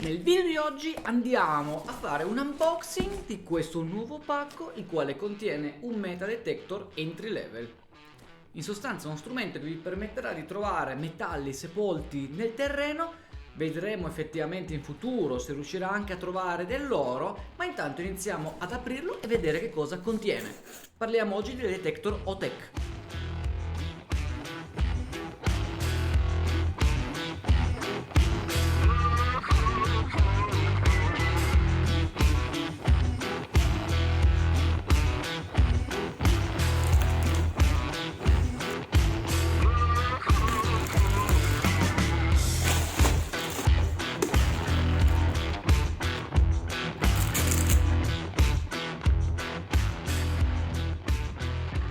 Nel video di oggi andiamo a fare un unboxing di questo nuovo pacco, il quale contiene un metal detector entry level. In sostanza uno strumento che vi permetterà di trovare metalli sepolti nel terreno. Vedremo effettivamente in futuro se riuscirà anche a trovare dell'oro, ma intanto iniziamo ad aprirlo e vedere che cosa contiene. Parliamo oggi del detector OTEC.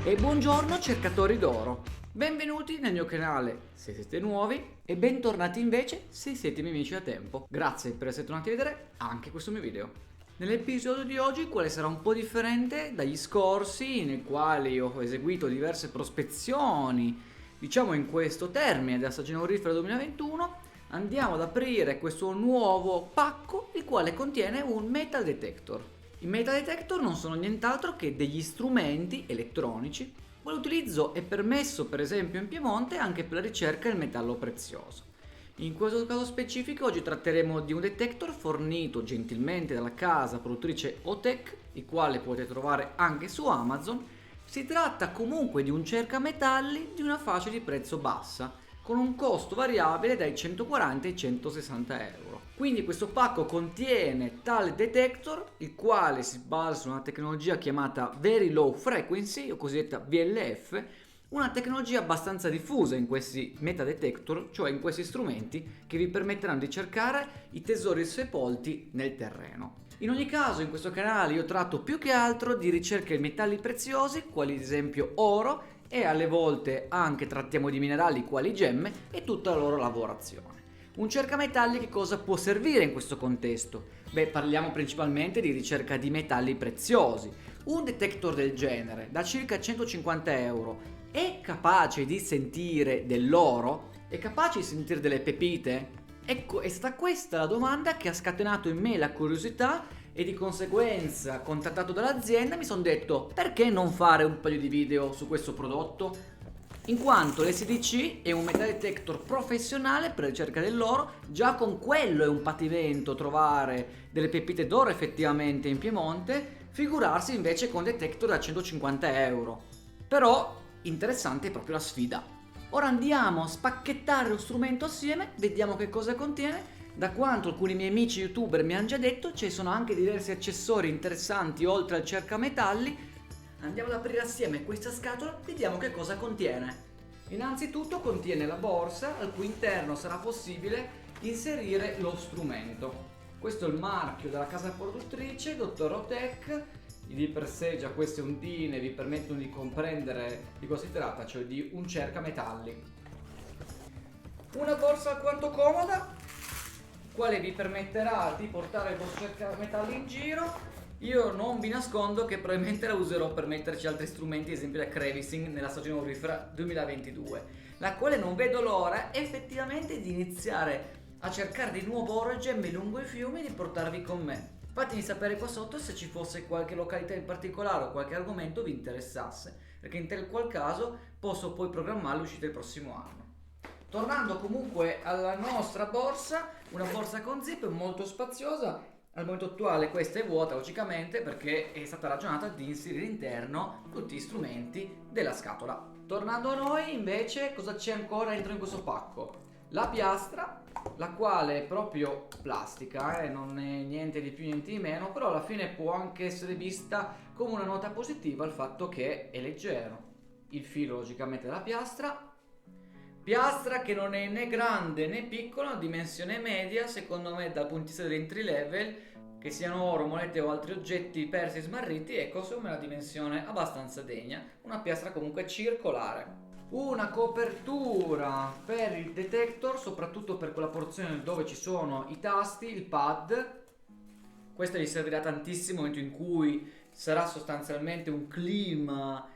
E buongiorno cercatori d'oro, benvenuti nel mio canale se siete nuovi e bentornati invece se siete miei amici da tempo. Grazie per essere tornati a vedere anche questo mio video. Nell'episodio di oggi, quale sarà un po' differente dagli scorsi, nei quali ho eseguito diverse prospezioni, diciamo in questo termine della stagione aurifera 2021, andiamo ad aprire questo nuovo pacco, il quale contiene un metal detector. I metal detector non sono nient'altro che degli strumenti elettronici, ma l'utilizzo è permesso per esempio in Piemonte anche per la ricerca del metallo prezioso. In questo caso specifico oggi tratteremo di un detector fornito gentilmente dalla casa produttrice OTEC, il quale potete trovare anche su Amazon. Si tratta comunque di un cercametalli di una fascia di prezzo bassa, con un costo variabile dai 140 ai 160 euro. Quindi questo pacco contiene tale detector, il quale si basa su una tecnologia chiamata Very Low Frequency, o cosiddetta VLF, una tecnologia abbastanza diffusa in questi metadetector, cioè in questi strumenti che vi permetteranno di cercare i tesori sepolti nel terreno. In ogni caso, in questo canale io tratto più che altro di ricerche di metalli preziosi, quali ad esempio oro, e alle volte anche trattiamo di minerali quali gemme e tutta la loro lavorazione. Un cercametalli che cosa può servire in questo contesto? Beh, parliamo principalmente di ricerca di metalli preziosi. Un detector del genere, da circa 150 euro, è capace di sentire dell'oro? È capace di sentire delle pepite? Ecco, è stata questa la domanda che ha scatenato in me la curiosità e di conseguenza, contattato dall'azienda, mi sono detto: perché non fare un paio di video su questo prodotto? In quanto l'SDC è un metal detector professionale per la ricerca dell'oro, già con quello è un pativento trovare delle pepite d'oro effettivamente in Piemonte, figurarsi invece con detector da 150 euro. Però interessante è proprio la sfida. Ora andiamo a spacchettare lo strumento assieme, vediamo che cosa contiene. Da quanto alcuni miei amici youtuber mi hanno già detto, ci sono anche diversi accessori interessanti oltre al cercametalli. Andiamo ad aprire assieme questa scatola, vediamo che cosa contiene. Innanzitutto contiene la borsa, al cui interno sarà possibile inserire lo strumento. Questo è il marchio della casa produttrice, Dottor OTEC. Di per sé già queste ondine vi permettono di comprendere di cosa si tratta, cioè di un cercametalli. Una borsa alquanto comoda, quale vi permetterà di portare il vostro cercametalli in giro. Io non vi nascondo che probabilmente la userò per metterci altri strumenti, ad esempio la Crevicing nella stagione aurifera 2022, la quale non vedo l'ora effettivamente di iniziare a cercare di nuovo oro e gemme lungo i fiumi e di portarvi con me. Fatemi sapere qua sotto se ci fosse qualche località in particolare o qualche argomento vi interessasse, perché in tal qual caso posso poi programmare l'uscita il prossimo anno. Tornando comunque alla nostra borsa, una borsa con zip molto spaziosa. Al momento attuale questa è vuota logicamente perché è stata ragionata di inserire all'interno tutti gli strumenti della scatola. Tornando a noi invece, cosa c'è ancora dentro in questo pacco? La piastra, la quale è proprio plastica, non è niente di più niente di meno, però alla fine può anche essere vista come una nota positiva il fatto che è leggero. Il filo logicamente della piastra che non è né grande né piccola, dimensione media secondo me dal punto di vista dell'entry level, che siano oro, monete o altri oggetti persi e smarriti, ecco secondo me una dimensione abbastanza degna, una piastra comunque circolare. Una copertura per il detector, soprattutto per quella porzione dove ci sono i tasti, il pad. Questa gli servirà tantissimo nel momento in cui sarà sostanzialmente un clima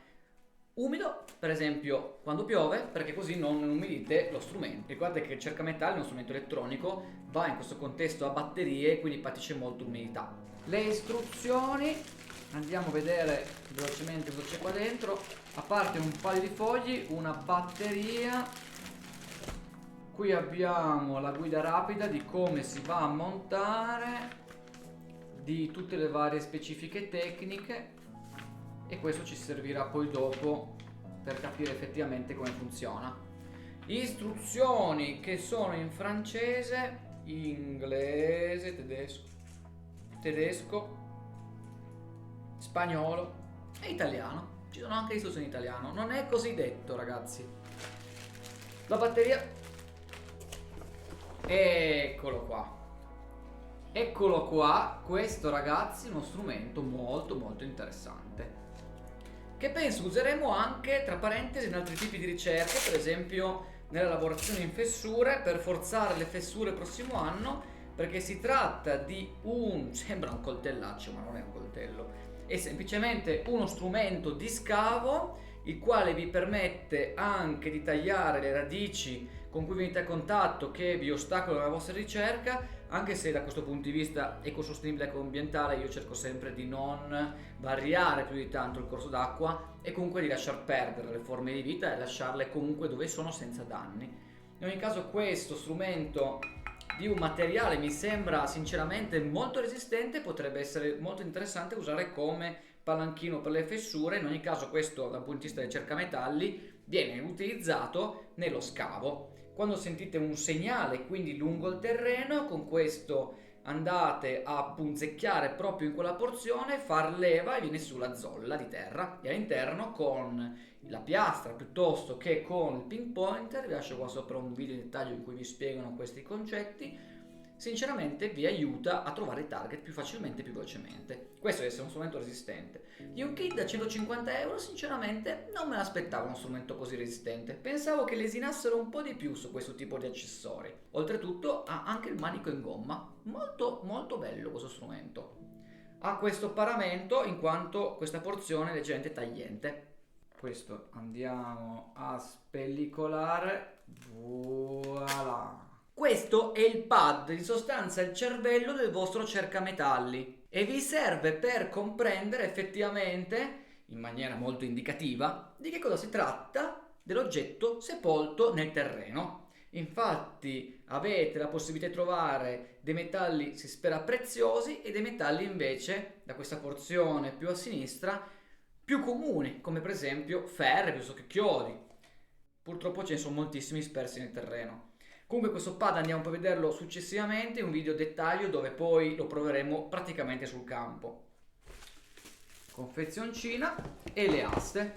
umido, per esempio quando piove, perché così non umidite lo strumento. Ricordate che il cercametalli è uno strumento elettronico, va in questo contesto a batterie, quindi patisce molto l'umidità. Le istruzioni, andiamo a vedere velocemente cosa c'è qua dentro. A parte un paio di fogli, una batteria, qui abbiamo la guida rapida di come si va a montare, di tutte le varie specifiche tecniche, e questo ci servirà poi dopo per capire effettivamente come funziona. Istruzioni che sono in francese, inglese, tedesco, spagnolo e italiano. Ci sono anche istruzioni in italiano, non è così detto, ragazzi. La batteria, eccolo qua. Eccolo qua, questo ragazzi è uno strumento molto interessante, che penso useremo anche, tra parentesi, in altri tipi di ricerche, per esempio nella lavorazione in fessure, per forzare le fessure il prossimo anno, perché si tratta di sembra un coltellaccio, ma non è un coltello, è semplicemente uno strumento di scavo, il quale vi permette anche di tagliare le radici con cui venite a contatto, che vi ostacolano la vostra ricerca, anche se da questo punto di vista ecosostenibile e ecoambientale io cerco sempre di non variare più di tanto il corso d'acqua e comunque di lasciar perdere le forme di vita e lasciarle comunque dove sono senza danni. In ogni caso questo strumento di un materiale mi sembra sinceramente molto resistente, potrebbe essere molto interessante usare come palanchino per le fessure. In ogni caso questo dal punto di vista del cercametalli viene utilizzato nello scavo. Quando sentite un segnale quindi lungo il terreno, con questo andate a punzecchiare proprio in quella porzione, far leva e viene sulla zolla di terra, e all'interno con la piastra piuttosto che con il pinpointer, vi lascio qua sopra un video in dettaglio in cui vi spiegano questi concetti, sinceramente vi aiuta a trovare i target più facilmente e più velocemente. Questo deve essere uno strumento resistente. Di un kit da 150 euro sinceramente non me l'aspettavo uno strumento così resistente, pensavo che lesinassero un po' di più su questo tipo di accessori. Oltretutto ha anche il manico in gomma, molto bello questo strumento. Ha questo paramento in quanto questa porzione è leggermente tagliente. Questo andiamo a spellicolare, voilà. Questo è il pad, in sostanza il cervello del vostro cercametalli, e vi serve per comprendere effettivamente, in maniera molto indicativa, di che cosa si tratta dell'oggetto sepolto nel terreno. Infatti avete la possibilità di trovare dei metalli, si spera, preziosi, e dei metalli invece, da questa porzione più a sinistra, più comuni, come per esempio ferri piuttosto che chiodi. Purtroppo ce ne sono moltissimi spersi nel terreno. Comunque questo pad andiamo a vederlo successivamente in un video dettaglio dove poi lo proveremo praticamente sul campo. Confezioncina e le aste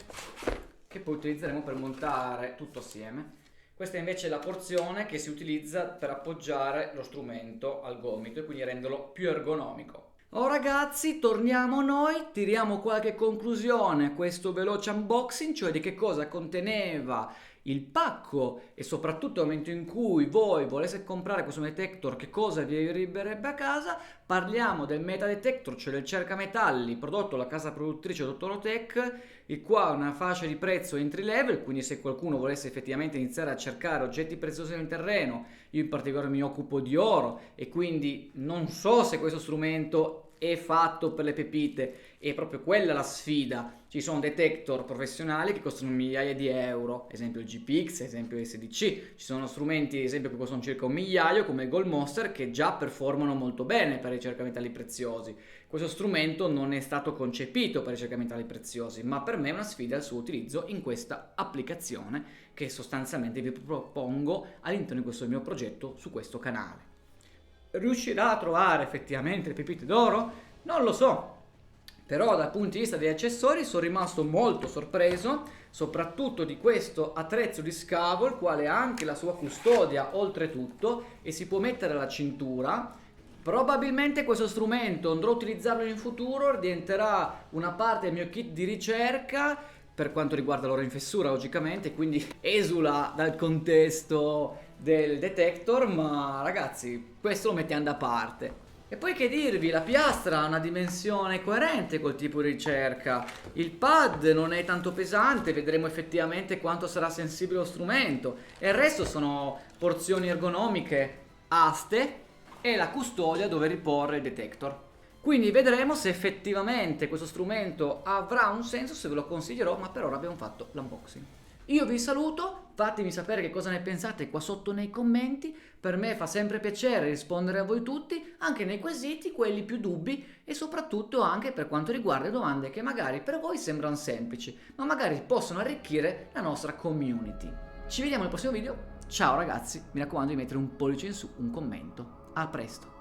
che poi utilizzeremo per montare tutto assieme. Questa invece è la porzione che si utilizza per appoggiare lo strumento al gomito e quindi renderlo più ergonomico. Oh ragazzi, torniamo noi, tiriamo qualche conclusione a questo veloce unboxing, cioè di che cosa conteneva il pacco e soprattutto nel momento in cui voi voleste comprare questo detector che cosa vi arriverebbe a casa. Parliamo del Meta Detector, cioè del cercametalli prodotto dalla casa produttrice Dottorotech, il quale ha una fascia di prezzo entry level, quindi se qualcuno volesse effettivamente iniziare a cercare oggetti preziosi nel terreno, io in particolare mi occupo di oro e quindi non so se questo strumento è fatto per le pepite, è proprio quella la sfida. Ci sono detector professionali che costano migliaia di euro, esempio il GPX, esempio SDC, ci sono strumenti esempio che costano circa 1 migliaio come il Gold Monster che già performano molto bene per ricerca metalli preziosi. Questo strumento non è stato concepito per ricerca metalli preziosi, ma per me è una sfida il suo utilizzo in questa applicazione che sostanzialmente vi propongo all'interno di questo mio progetto su questo canale. Riuscirà a trovare effettivamente le pepite d'oro? Non lo so, però dal punto di vista degli accessori sono rimasto molto sorpreso, soprattutto di questo attrezzo di scavo, il quale ha anche la sua custodia oltretutto e si può mettere alla cintura. Probabilmente questo strumento andrò a utilizzarlo in futuro, diventerà una parte del mio kit di ricerca per quanto riguarda l'oro in fessura logicamente, quindi esula dal contesto del detector, ma ragazzi questo lo mettiamo da parte. E poi che dirvi, la piastra ha una dimensione coerente col tipo di ricerca, il pad non è tanto pesante, vedremo effettivamente quanto sarà sensibile lo strumento, e il resto sono porzioni ergonomiche, aste e la custodia dove riporre il detector. Quindi vedremo se effettivamente questo strumento avrà un senso, se ve lo consiglierò, ma per ora abbiamo fatto l'unboxing. Io vi saluto, fatemi sapere che cosa ne pensate qua sotto nei commenti, per me fa sempre piacere rispondere a voi tutti, anche nei quesiti, quelli più dubbi e soprattutto anche per quanto riguarda domande che magari per voi sembrano semplici, ma magari possono arricchire la nostra community. Ci vediamo nel prossimo video, ciao ragazzi, mi raccomando di mettere un pollice in su, un commento, a presto!